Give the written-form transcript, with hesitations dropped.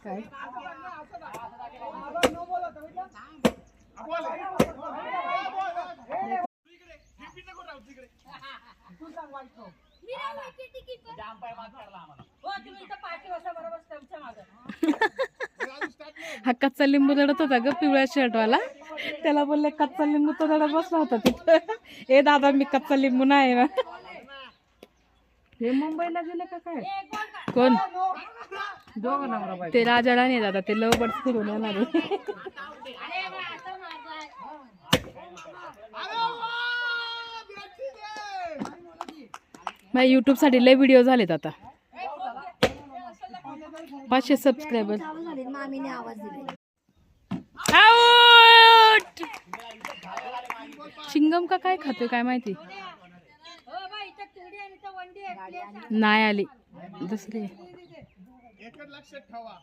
काय हा कच्चा लिंबू दडत होता ग पिवळ्या शर्टवाला, त्याला बोलले कच्चा लिंबू तो दडत बसला होता तिथं. ए दादा मी कच्चा लिंबू नाही ना. हे मुंबईला गेले का काय? कोण? ते राजाला नाही दादा, ते लव बर्ड्स फिरून येणार आहे. माझ्या युट्यूब साठी लय व्हिडिओ झालेत आता. 500 सबस्क्रायबर. आउट! चिंगम का काय खातोय काय माहिती. नाही आली दुसरी. लक्षात ठेवा.